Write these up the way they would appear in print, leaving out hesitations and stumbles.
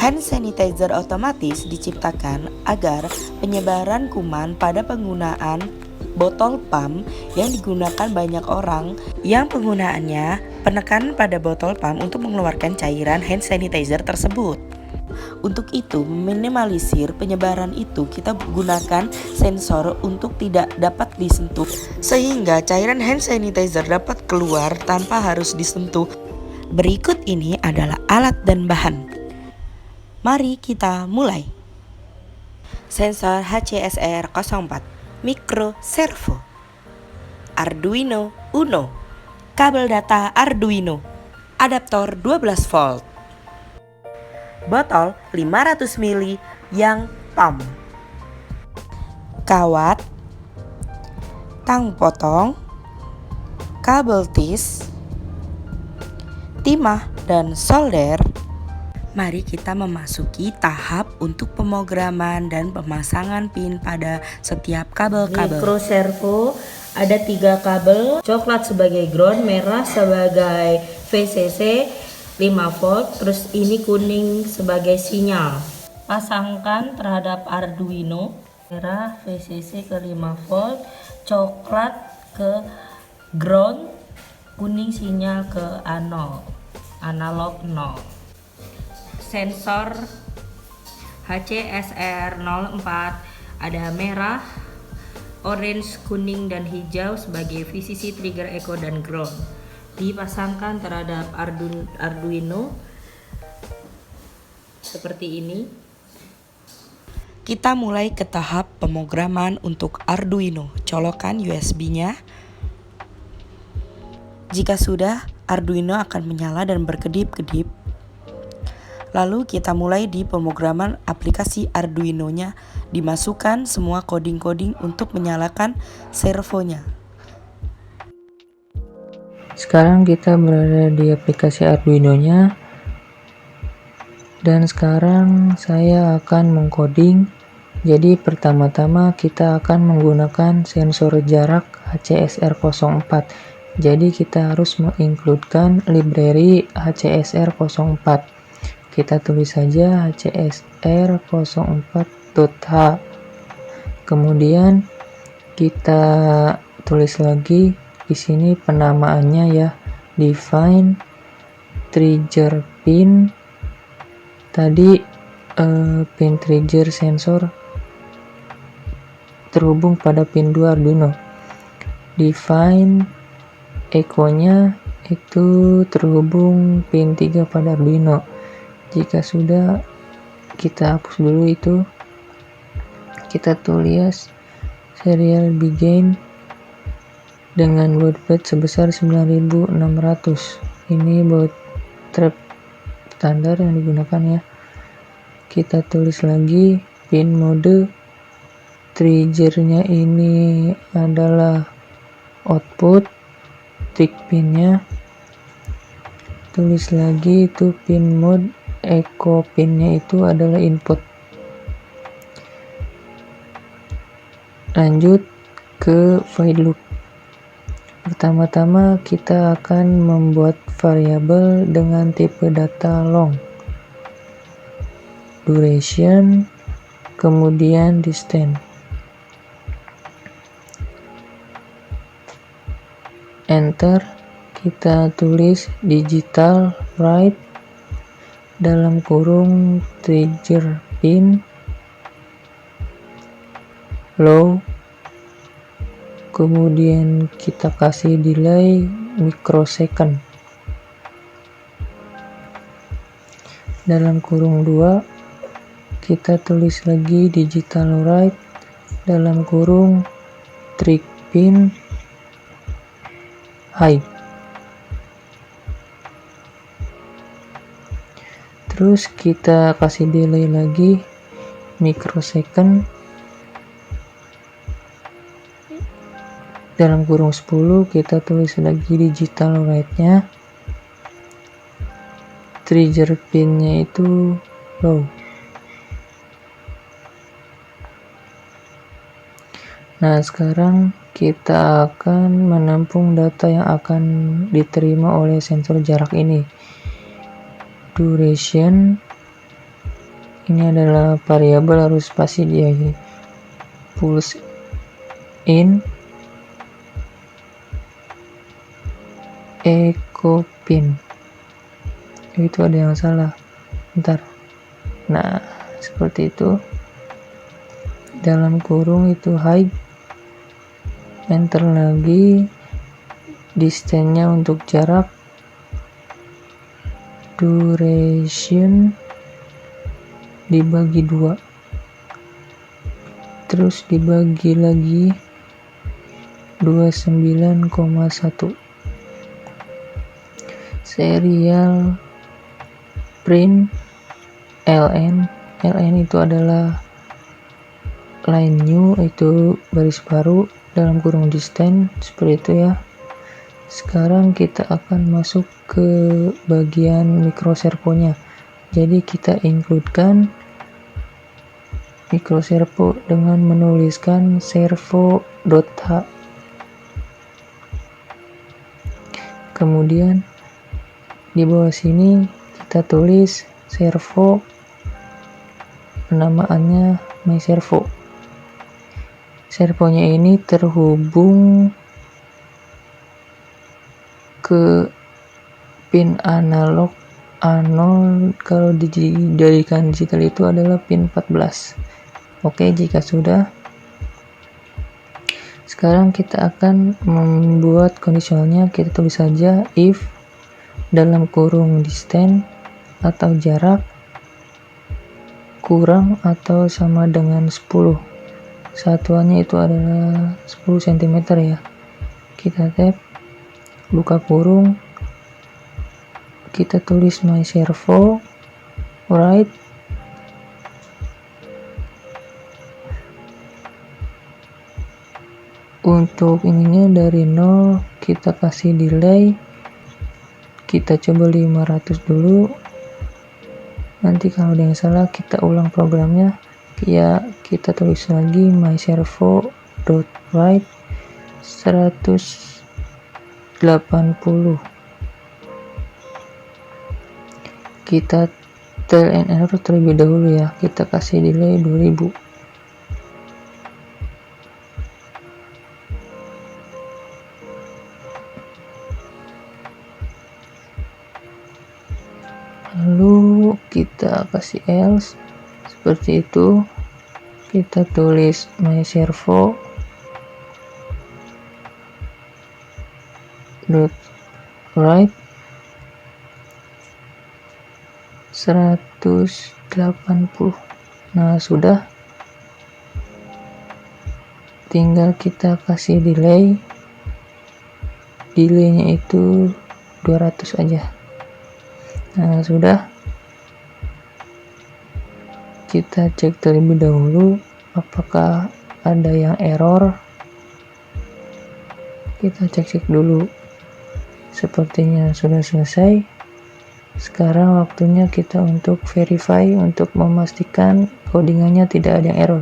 Hand sanitizer otomatis diciptakan agar penyebaran kuman pada penggunaan botol pam yang digunakan banyak orang yang penggunaannya penekanan pada botol pam untuk mengeluarkan cairan hand sanitizer tersebut. Untuk itu, meminimalisir penyebaran itu, kita gunakan sensor untuk tidak dapat disentuh, sehingga cairan hand sanitizer dapat keluar tanpa harus disentuh. Berikut ini adalah alat dan bahan. Mari kita mulai. Sensor HCSR04, Micro Servo, Arduino Uno, kabel data Arduino, adaptor 12 volt, botol 500 ml yang PAM, kawat, tang potong, kabel tis, timah, dan solder. Mari kita memasuki tahap untuk pemrograman dan pemasangan pin pada setiap kabel-kabel. Micro Servo ada 3 kabel, coklat sebagai ground, merah sebagai VCC 5 volt, terus ini kuning sebagai sinyal. Pasangkan terhadap Arduino, merah VCC ke 5 volt, coklat ke ground, kuning sinyal ke A0, analog 0. Sensor HCSR04 ada merah, orange, kuning, dan hijau sebagai VCC, trigger, echo, dan ground. Dipasangkan terhadap Arduino seperti ini. Kita mulai ke tahap pemrograman untuk Arduino. Colokan USB-nya. Jika sudah, Arduino akan menyala dan berkedip-kedip. Lalu kita mulai di pemrograman aplikasi Arduino-nya. Dimasukkan semua coding-coding untuk menyalakan servonya. Sekarang kita berada di aplikasi Arduino-nya. Dan sekarang saya akan mengcoding. Jadi pertama-tama kita akan menggunakan sensor jarak HCSR04. Jadi kita harus mengincludekan library HCSR04. Kita tulis saja hcsr04.h. Kemudian kita tulis lagi di sini penamaannya ya, define trigger pin. Tadi pin trigger sensor terhubung pada pin 2 Arduino. Define echo-nya itu terhubung pin 3 pada Arduino. Jika sudah, kita hapus dulu itu. Kita tulis serial begin dengan baud rate sebesar 9600. Ini baud trap standar yang digunakan ya. Kita tulis lagi pin mode. Triggernya ini adalah output, tick pinnya. Tulis lagi itu pin mode, echo pinnya itu adalah input. Lanjut ke while loop. Pertama-tama kita akan membuat variabel dengan tipe data long, duration, kemudian distance. Enter. Kita tulis digital write dalam kurung trigger pin low, kemudian kita kasih delay microsecond. Dalam kurung 2 kita tulis lagi digital write dalam kurung trig pin high. Terus kita kasih delay lagi microsecond dalam kurung 10. Kita tulis lagi digital write-nya, trigger pin-nya itu low. Nah, sekarang kita akan menampung data yang akan diterima oleh sensor jarak ini. Duration, Ini adalah variabel harus pasti diakhiri. Pulse in echo pin. Itu ada yang salah. Bentar. Nah, seperti itu. Dalam kurung itu height. Enter lagi. Distance-nya untuk jarak. Duration dibagi 2, terus dibagi lagi 29,1. Serial print LN itu adalah line new, itu baris baru dalam kurung distance, seperti itu ya. Sekarang kita akan masuk ke bagian microservo-nya. Jadi kita include-kan microservo dengan menuliskan servo.h. Kemudian di bawah sini kita tulis servo, penamaannya myservo. Servonya ini terhubung ke pin analog A0, kalau dijadikan digital itu adalah pin 14. Oke, jika sudah, sekarang kita akan membuat kondisionalnya. Kita tulis saja if dalam kurung distance atau jarak kurang atau sama dengan 10. Satuannya itu adalah 10 cm ya. Kita tab, buka kurung, kita tulis myservo, right, untuk ininya dari 0 kita kasih delay, kita coba 500 dulu. Nanti kalau ada yang salah kita ulang programnya ya. Kita tulis lagi myservo.write 180. Kita trial and error terlebih dahulu ya. Kita kasih delay 2000. Lalu kita kasih else, seperti itu. Kita tulis myservo write 180. Nah, sudah. Tinggal kita kasih delay. Delaynya itu 200 aja. Nah, sudah. Kita cek terlebih dahulu apakah ada yang error. Kita cek dulu. Sepertinya sudah selesai. Sekarang waktunya kita untuk verify, untuk memastikan codingannya tidak ada yang error.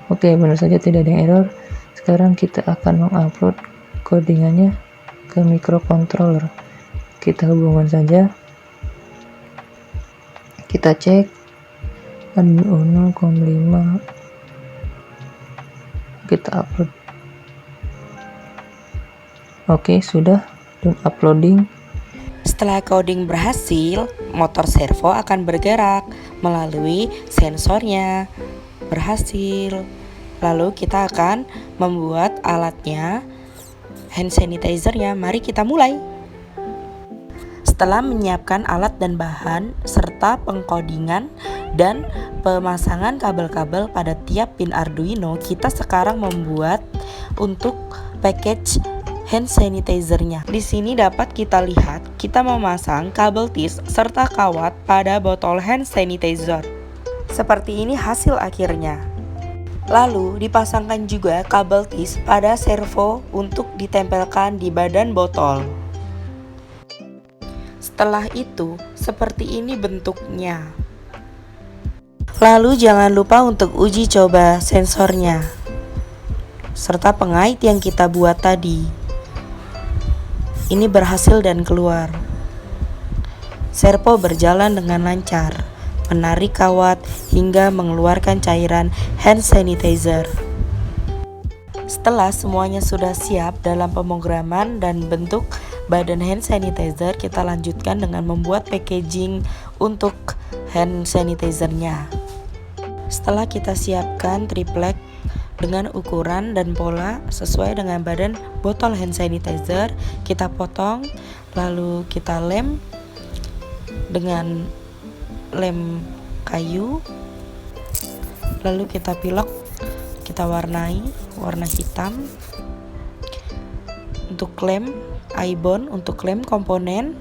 Oke, benar saja tidak ada yang error. Sekarang kita akan mengupload codingannya ke microcontroller. Kita hubungkan saja. Kita cek Arduino COM5, kita upload. Oke, sudah done uploading. Setelah coding berhasil, motor servo akan bergerak melalui sensornya. Berhasil. Lalu kita akan membuat alatnya, hand sanitizer-nya. Mari kita mulai. Setelah menyiapkan alat dan bahan serta pengkodingan dan pemasangan kabel-kabel pada tiap pin Arduino, kita sekarang membuat untuk package hand sanitizer-nya. Di sini dapat kita lihat kita memasang kabel tis serta kawat pada botol hand sanitizer. Seperti ini hasil akhirnya. Lalu dipasangkan juga kabel tis pada servo untuk ditempelkan di badan botol. Setelah itu, seperti ini bentuknya. Lalu jangan lupa untuk uji coba sensornya serta pengait yang kita buat tadi. Ini berhasil dan keluar. Servo berjalan dengan lancar. menarik kawat, hingga mengeluarkan cairan hand sanitizer. Setelah semuanya sudah siap dalam pemrograman dan bentuk badan hand sanitizer, kita lanjutkan dengan membuat packaging untuk hand sanitizernya. Setelah kita siapkan triplek dengan ukuran dan pola sesuai dengan badan botol hand sanitizer, kita potong, lalu kita lem dengan lem kayu, lalu kita pilok, kita warnai warna hitam untuk lem I-bond, untuk lem komponen.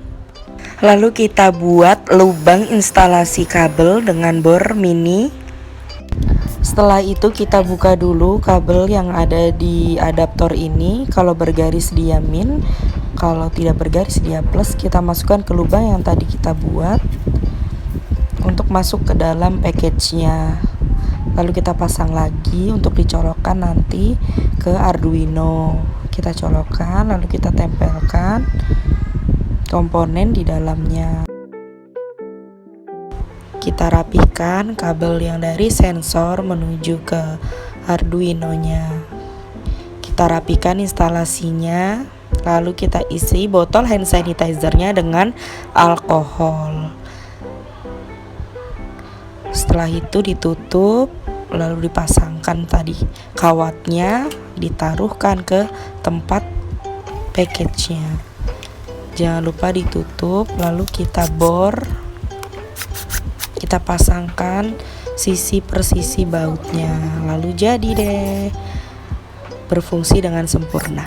Lalu kita buat lubang instalasi kabel dengan bor mini. Setelah itu kita buka dulu kabel yang ada di adaptor ini. Kalau bergaris dia min, kalau tidak bergaris dia plus. Kita masukkan ke lubang yang tadi kita buat untuk masuk ke dalam package-nya. Lalu kita pasang lagi untuk dicolokkan nanti ke Arduino. Kita colokkan, lalu kita tempelkan komponen di dalamnya. Kita rapihkan kabel yang dari sensor menuju ke Arduino-nya. Kita rapihkan instalasinya, lalu kita isi botol hand sanitizer-nya dengan alkohol. Setelah itu ditutup, lalu dipasangkan tadi kawatnya, ditaruhkan ke tempat package-nya. Jangan lupa ditutup, lalu kita bor, kita pasangkan sisi per sisi bautnya, lalu jadi deh berfungsi dengan sempurna.